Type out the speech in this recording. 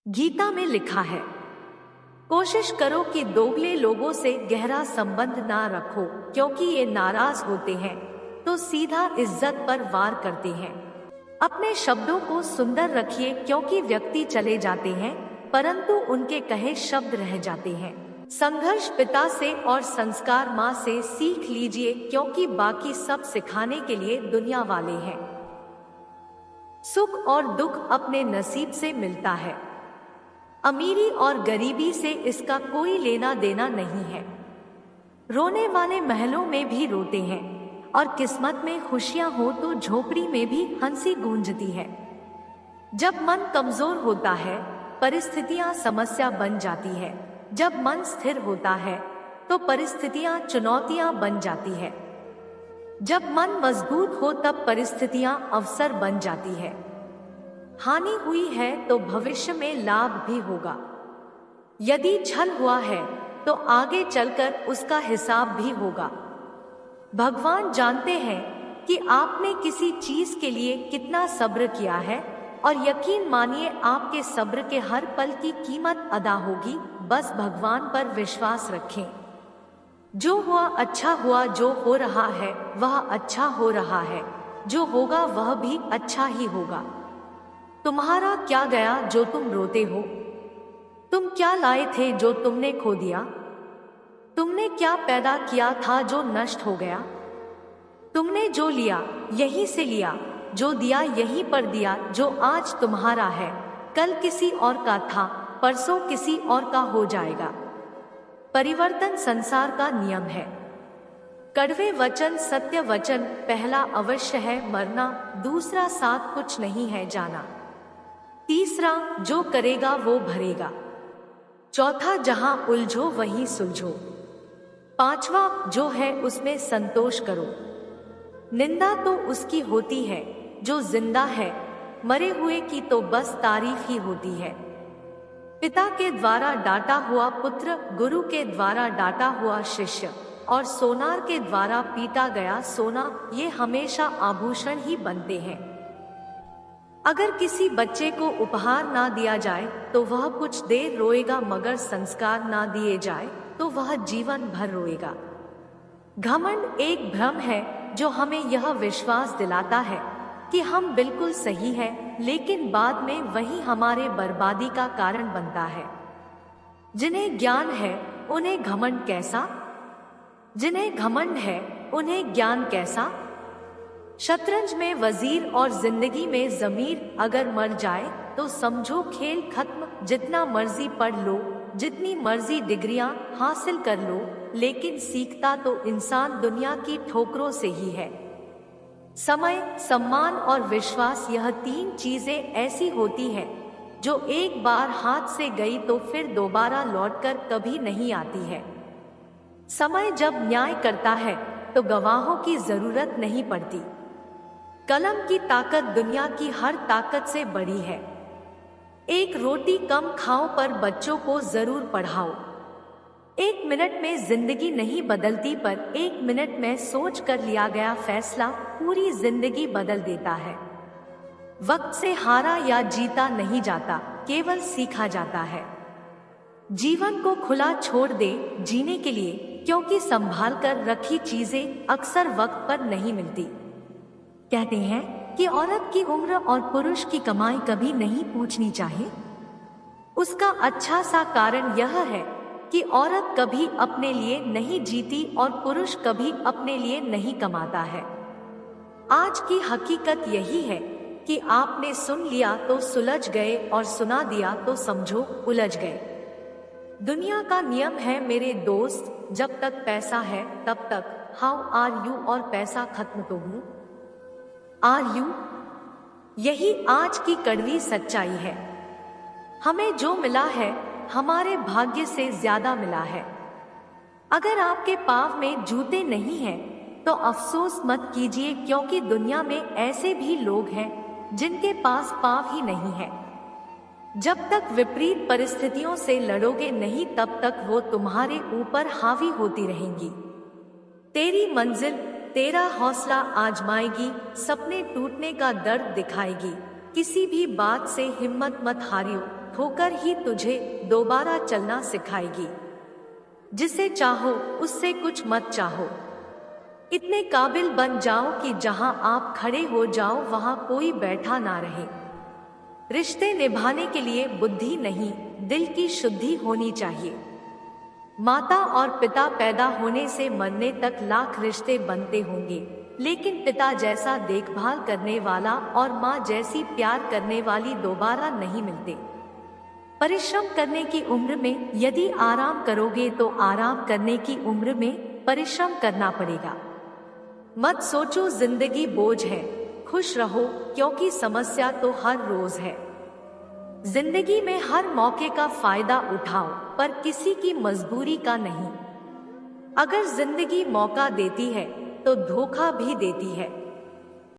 गीता में लिखा है, कोशिश करो कि दोगले लोगों से गहरा संबंध ना रखो, क्योंकि ये नाराज होते हैं तो सीधा इज्जत पर वार करते हैं। अपने शब्दों को सुंदर रखिए, क्योंकि व्यक्ति चले जाते हैं परंतु उनके कहे शब्द रह जाते हैं। संघर्ष पिता से और संस्कार माँ से सीख लीजिए, क्योंकि बाकी सब सिखाने के लिए दुनिया वाले हैं। सुख और दुख अपने नसीब से मिलता है, अमीरी और गरीबी से इसका कोई लेना देना नहीं है। रोने वाले महलों में भी रोते हैं और किस्मत में खुशियां हो तो झोपड़ी में भी हंसी गूंजती है। जब मन कमजोर होता है परिस्थितियां समस्या बन जाती है, जब मन स्थिर होता है तो परिस्थितियां चुनौतियां बन जाती है, जब मन मजबूत हो तब परिस्थितियां अवसर बन जाती है। हानि हुई है तो भविष्य में लाभ भी होगा। यदि छल हुआ है तो आगे चलकर उसका हिसाब भी होगा। भगवान जानते हैं कि आपने किसी चीज के लिए कितना सब्र किया है और यकीन मानिए आपके सब्र के हर पल की कीमत अदा होगी। बस भगवान पर विश्वास रखें। जो हुआ अच्छा हुआ, जो हो रहा है वह अच्छा हो रहा है, जो होगा वह भी अच्छा ही होगा। तुम्हारा क्या गया जो तुम रोते हो? तुम क्या लाए थे जो तुमने खो दिया? तुमने क्या पैदा किया था जो नष्ट हो गया? तुमने जो लिया यहीं से लिया, जो दिया यहीं पर दिया। जो आज तुम्हारा है कल किसी और का था, परसों किसी और का हो जाएगा। परिवर्तन संसार का नियम है। कड़वे वचन सत्य वचन, पहला अवश्य है मरना, दूसरा साथ कुछ नहीं है जाना, तीसरा जो करेगा वो भरेगा, चौथा जहां उलझो वहीं सुलझो, पांचवा जो है उसमें संतोष करो। निंदा तो उसकी होती है जो जिंदा है, मरे हुए की तो बस तारीफ ही होती है। पिता के द्वारा डांटा हुआ पुत्र, गुरु के द्वारा डांटा हुआ शिष्य और सोनार के द्वारा पीटा गया सोना, ये हमेशा आभूषण ही बनते हैं। अगर किसी बच्चे को उपहार ना दिया जाए तो वह कुछ देर रोएगा, मगर संस्कार ना दिए जाए तो वह जीवन भर रोएगा। घमंड एक भ्रम है जो हमें यह विश्वास दिलाता है कि हम बिल्कुल सही हैं, लेकिन बाद में वही हमारे बर्बादी का कारण बनता है। जिन्हें ज्ञान है उन्हें घमंड कैसा, जिन्हें घमंड है उन्हें ज्ञान कैसा। शतरंज में वजीर और जिंदगी में जमीर, अगर मर जाए तो समझो खेल खत्म। जितना मर्जी पढ़ लो, जितनी मर्जी डिग्रियां हासिल कर लो, लेकिन सीखता तो इंसान दुनिया की ठोकरों से ही है। समय, सम्मान और विश्वास, यह तीन चीजें ऐसी होती हैं जो एक बार हाथ से गई तो फिर दोबारा लौटकर कभी नहीं आती है। समय जब न्याय करता है तो गवाहों की जरूरत नहीं पड़ती। कलम की ताकत दुनिया की हर ताकत से बड़ी है। एक रोटी कम खाओ पर बच्चों को जरूर पढ़ाओ। एक मिनट में जिंदगी नहीं बदलती, पर एक मिनट में सोच कर लिया गया फैसला पूरी जिंदगी बदल देता है। वक्त से हारा या जीता नहीं जाता, केवल सीखा जाता है। जीवन को खुला छोड़ दे जीने के लिए, क्योंकि संभाल कर रखी चीजें अक्सर वक्त पर नहीं मिलती। कहते हैं कि औरत की उम्र और पुरुष की कमाई कभी नहीं पूछनी चाहिए। उसका अच्छा सा कारण यह है कि औरत कभी अपने लिए नहीं जीती और पुरुष कभी अपने लिए नहीं कमाता है। आज की हकीकत यही है कि आपने सुन लिया तो सुलझ गए और सुना दिया तो समझो उलझ गए। दुनिया का नियम है मेरे दोस्त, जब तक पैसा है तब तक हाउ आर यू, और पैसा खत्म तो हूं आर यू। यही आज की कड़वी सच्चाई है। हमें जो मिला है हमारे भाग्य से ज्यादा मिला है। अगर आपके पाँव में जूते नहीं हैं तो अफसोस मत कीजिए, क्योंकि दुनिया में ऐसे भी लोग हैं जिनके पास पाँव ही नहीं है। जब तक विपरीत परिस्थितियों से लड़ोगे नहीं तब तक वो तुम्हारे ऊपर हावी होती रहेंगी। तेरी मंजिल तेरा हौसला आजमाएगी, सपने टूटने का दर्द दिखाएगी। किसी भी बात से हिम्मत मत हारियो, ठोकर ही तुझे दोबारा चलना सिखाएगी। जिसे चाहो उससे कुछ मत चाहो। इतने काबिल बन जाओ कि जहां आप खड़े हो जाओ वहां कोई बैठा ना रहे। रिश्ते निभाने के लिए बुद्धि नहीं, दिल की शुद्धि होनी चाहिए। माता और पिता पैदा होने से मरने तक लाख रिश्ते बनते होंगे, लेकिन पिता जैसा देखभाल करने वाला और माँ जैसी प्यार करने वाली दोबारा नहीं मिलते। परिश्रम करने की उम्र में यदि आराम करोगे तो आराम करने की उम्र में परिश्रम करना पड़ेगा। मत सोचो जिंदगी बोझ है, खुश रहो क्योंकि समस्या तो हर रोज है। जिंदगी में हर मौके का फायदा उठाओ, पर किसी की मजबूरी का नहीं। अगर जिंदगी मौका देती है तो धोखा भी देती है।